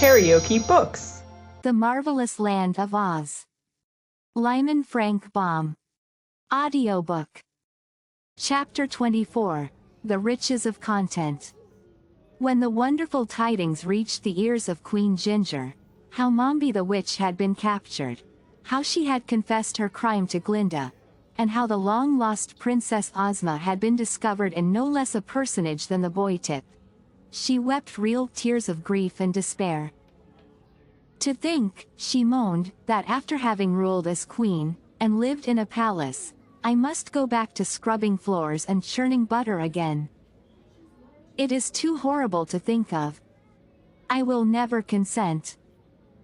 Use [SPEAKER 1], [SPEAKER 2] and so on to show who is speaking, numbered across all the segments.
[SPEAKER 1] KaraokeBooks.
[SPEAKER 2] The Marvelous Land of Oz. Lyman Frank Baum. Audiobook. Chapter 24. The Riches of Content. When the wonderful tidings reached the ears of Queen Ginger, how Mombi the witch had been captured, how she had confessed her crime to Glinda, and how the long-lost Princess Ozma had been discovered in no less a personage than the boy Tip, she wept real tears of grief and despair. To think, she moaned, that after having ruled as queen, and lived in a palace, I must go back to scrubbing floors and churning butter again. It is too horrible to think of. I will never consent.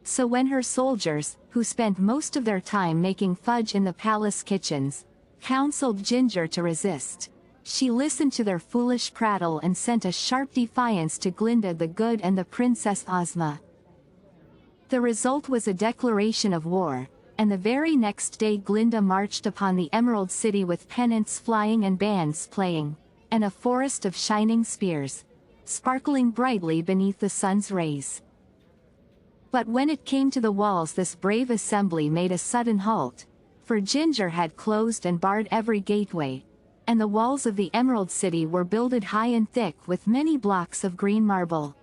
[SPEAKER 2] So when her soldiers, who spent most of their time making fudge in the palace kitchens, counseled Ginger to resist, she listened to their foolish prattle and sent a sharp defiance to Glinda the Good and the Princess Ozma. The result was a declaration of war, and the very next day Glinda marched upon the Emerald City with pennants flying and bands playing, and a forest of shining spears, sparkling brightly beneath the sun's rays. But when it came to the walls, this brave assembly made a sudden halt, for Ginger had closed and barred every gateway, and the walls of the Emerald City were builded high and thick with many blocks of green marble.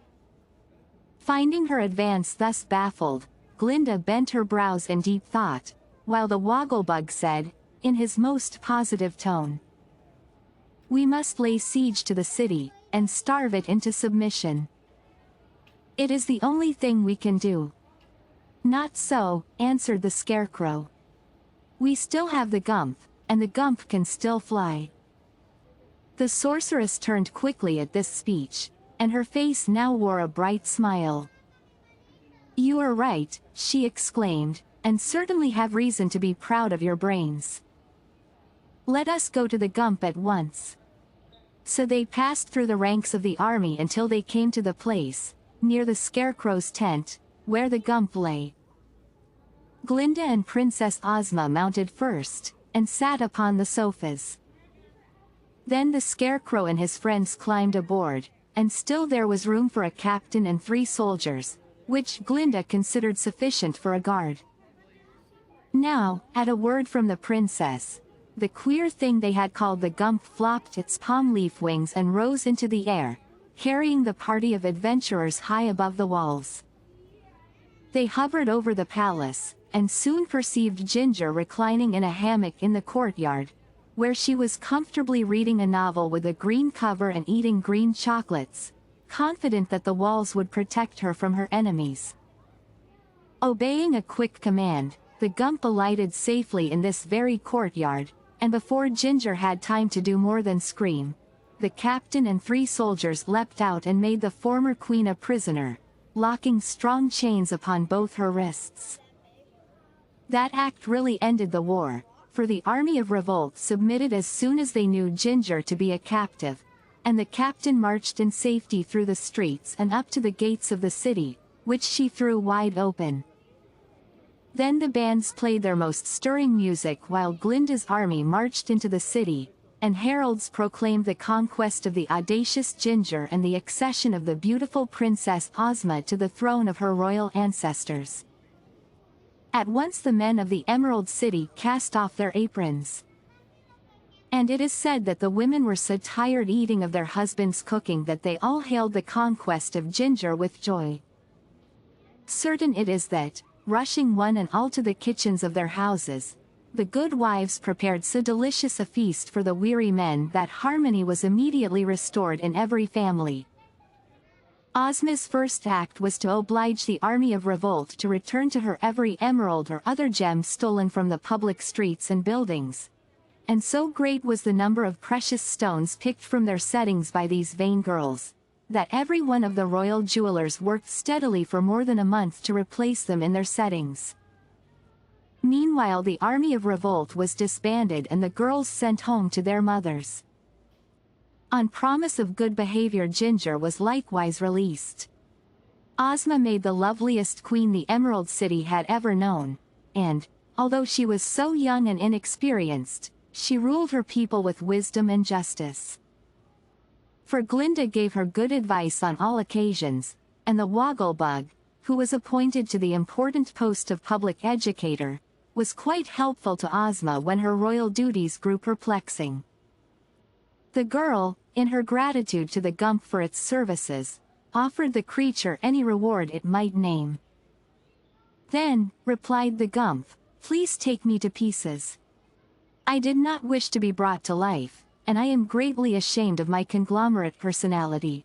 [SPEAKER 2] Finding her advance thus baffled, Glinda bent her brows in deep thought, while the Wogglebug said, in his most positive tone, "We must lay siege to the city, and starve it into submission. It is the only thing we can do." "Not so," answered the Scarecrow. "We still have the Gump, and the Gump can still fly." The sorceress turned quickly at this speech, and her face now wore a bright smile. "You are right," she exclaimed, "and certainly have reason to be proud of your brains. Let us go to the Gump at once." So they passed through the ranks of the army until they came to the place, near the Scarecrow's tent, where the Gump lay. Glinda and Princess Ozma mounted first, and sat upon the sofas. Then the Scarecrow and his friends climbed aboard, and still there was room for a captain and 3 soldiers, which Glinda considered sufficient for a guard. Now, at a word from the princess, the queer thing they had called the Gump flopped its palm leaf wings and rose into the air, carrying the party of adventurers high above the walls. They hovered over the palace, and soon perceived Ginger reclining in a hammock in the courtyard, where she was comfortably reading a novel with a green cover and eating green chocolates, confident that the walls would protect her from her enemies. Obeying a quick command, the Gump alighted safely in this very courtyard, and before Ginger had time to do more than scream, the captain and 3 soldiers leapt out and made the former queen a prisoner, locking strong chains upon both her wrists. That act really ended the war, for the army of revolt submitted as soon as they knew Ginger to be a captive, and the captain marched in safety through the streets and up to the gates of the city, which she threw wide open. Then the bands played their most stirring music while Glinda's army marched into the city, and heralds proclaimed the conquest of the audacious Ginger and the accession of the beautiful Princess Ozma to the throne of her royal ancestors. At once the men of the Emerald City cast off their aprons. And it is said that the women were so tired eating of their husbands' cooking that they all hailed the conquest of Ginger with joy. Certain it is that, rushing one and all to the kitchens of their houses, the good wives prepared so delicious a feast for the weary men that harmony was immediately restored in every family. Ozma's first act was to oblige the army of revolt to return to her every emerald or other gem stolen from the public streets and buildings. And so great was the number of precious stones picked from their settings by these vain girls, that every one of the royal jewelers worked steadily for more than a month to replace them in their settings. Meanwhile the army of revolt was disbanded and the girls sent home to their mothers. On promise of good behavior Ginger was likewise released. Ozma made the loveliest queen the Emerald City had ever known, and, although she was so young and inexperienced, she ruled her people with wisdom and justice. For Glinda gave her good advice on all occasions, and the Wogglebug, who was appointed to the important post of public educator, was quite helpful to Ozma when her royal duties grew perplexing. The girl, in her gratitude to the Gump for its services, offered the creature any reward it might name. "Then," replied the Gump, "please take me to pieces. I did not wish to be brought to life, and I am greatly ashamed of my conglomerate personality.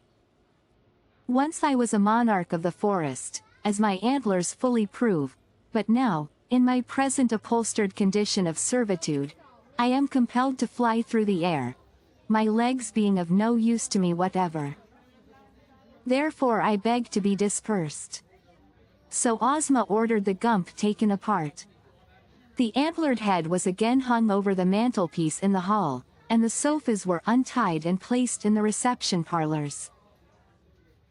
[SPEAKER 2] Once I was a monarch of the forest, as my antlers fully prove, but now, in my present upholstered condition of servitude, I am compelled to fly through the air, my legs being of no use to me whatever. Therefore I beg to be dispersed." So Ozma ordered the Gump taken apart. The antlered head was again hung over the mantelpiece in the hall, and the sofas were untied and placed in the reception parlors.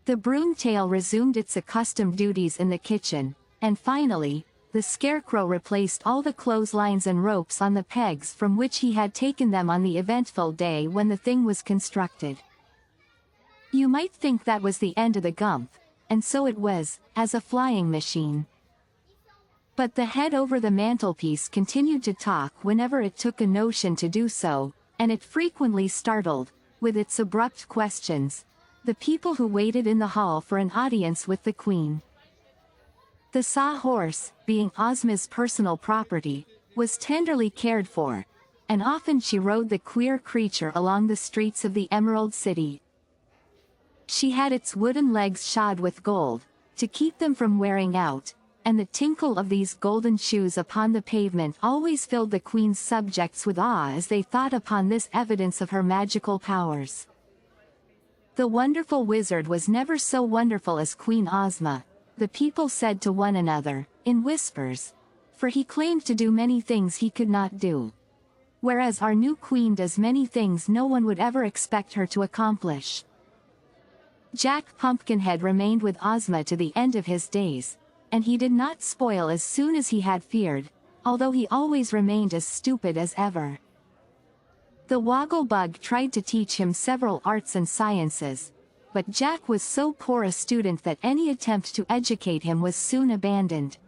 [SPEAKER 2] The broom tail resumed its accustomed duties in the kitchen, and finally, the Scarecrow replaced all the clotheslines and ropes on the pegs from which he had taken them on the eventful day when the thing was constructed. You might think that was the end of the Gump, and so it was, as a flying machine. But the head over the mantelpiece continued to talk whenever it took a notion to do so, and it frequently startled, with its abrupt questions, the people who waited in the hall for an audience with the Queen. The Sawhorse, being Ozma's personal property, was tenderly cared for, and often she rode the queer creature along the streets of the Emerald City. She had its wooden legs shod with gold, to keep them from wearing out, and the tinkle of these golden shoes upon the pavement always filled the Queen's subjects with awe as they thought upon this evidence of her magical powers. The wonderful wizard was never so wonderful as Queen Ozma, the people said to one another, in whispers, for he claimed to do many things he could not do. Whereas our new Queen does many things no one would ever expect her to accomplish. Jack Pumpkinhead remained with Ozma to the end of his days, and he did not spoil as soon as he had feared, although he always remained as stupid as ever. The Woggle-Bug tried to teach him several arts and sciences, but Jack was so poor a student that any attempt to educate him was soon abandoned.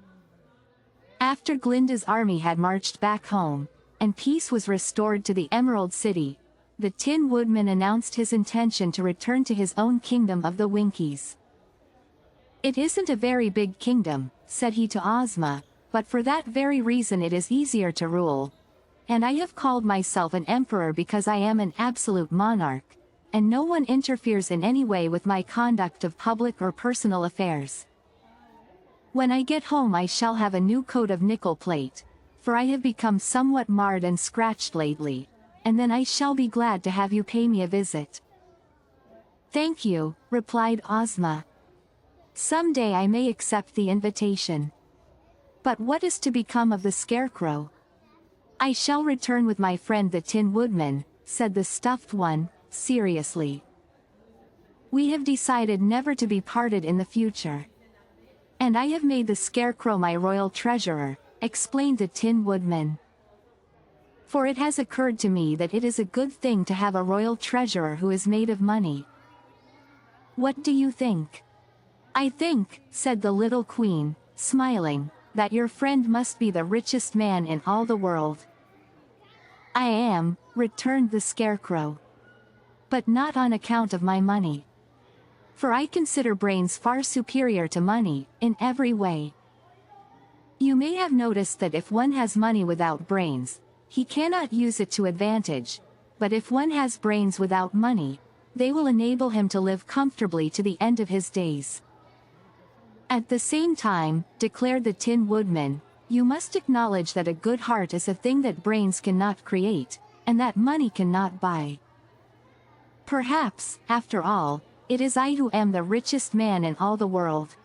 [SPEAKER 2] After Glinda's army had marched back home, and peace was restored to the Emerald City, the Tin Woodman announced his intention to return to his own kingdom of the Winkies. "It isn't a very big kingdom," said he to Ozma, "but for that very reason it is easier to rule. And I have called myself an emperor because I am an absolute monarch, and no one interferes in any way with my conduct of public or personal affairs. When I get home I shall have a new coat of nickel plate, for I have become somewhat marred and scratched lately, and then I shall be glad to have you pay me a visit." "Thank you," replied Ozma. "Some day I may accept the invitation. But what is to become of the Scarecrow?" "I shall return with my friend the Tin Woodman," said the stuffed one, seriously. "We have decided never to be parted in the future. And I have made the Scarecrow my royal treasurer," explained the Tin Woodman. "For it has occurred to me that it is a good thing to have a royal treasurer who is made of money. What do you think?" "I think," said the little Queen, smiling, "that your friend must be the richest man in all the world." "I am," returned the Scarecrow. "But not on account of my money. For I consider brains far superior to money, in every way. You may have noticed that if one has money without brains, he cannot use it to advantage, but if one has brains without money, they will enable him to live comfortably to the end of his days." "At the same time," declared the Tin Woodman, "you must acknowledge that a good heart is a thing that brains cannot create, and that money cannot buy. Perhaps, after all, it is I who am the richest man in all the world."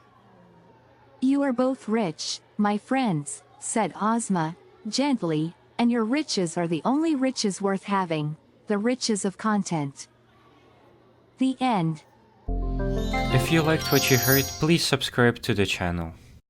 [SPEAKER 2] "You are both rich, my friends," said Ozma, gently, "and your riches are the only riches worth having, the riches of content." The end.
[SPEAKER 1] If you liked what you heard, please subscribe to the channel.